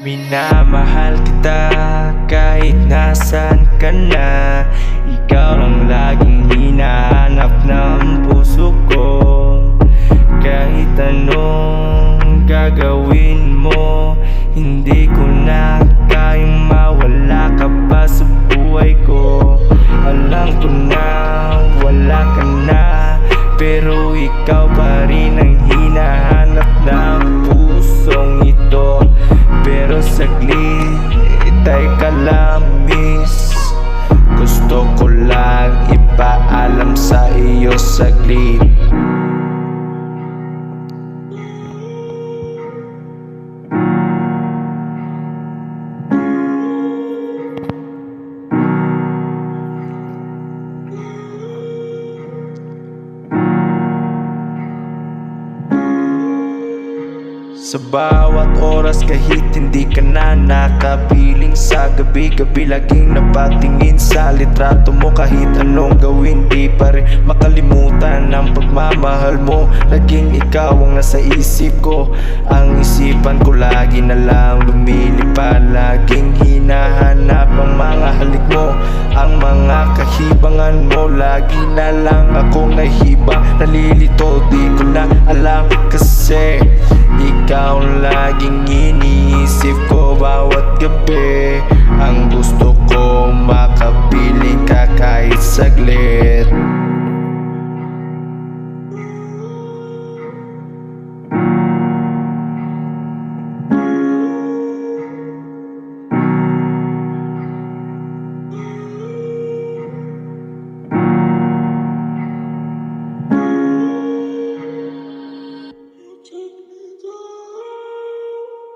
Minamahal kita kahit nasan ka na. Ikaw lang laging hinahanap ng puso ko. Kahit anong gagawin mo, hindi ko na kayang mawala ka pa sa buhay ko. Alam ko na wala ka na, pero ikaw pa rin ang hinahanap ng pusong ito. Pero saglit, teka lang miss, gusto ko lang ipaalam sa iyo saglit. Sa bawat oras kahit hindi ka na nakapiling, sa gabi-gabi laging napatingin sa litrato mo. Kahit anong gawin di pa rin makalimutan ang pagmamahal mo. Laging ikaw ang nasa isip ko, ang isipan ko lagi na lang lumilipad. Laging hinahanap ang mga halik mo, ang mga kahibangan mo. Lagi na lang akong nahibang, nalilito, di ko na alam kasi ikaw laging iniisip ko bawat gabi. Ang gusto ko makapiling ka kahit saglit.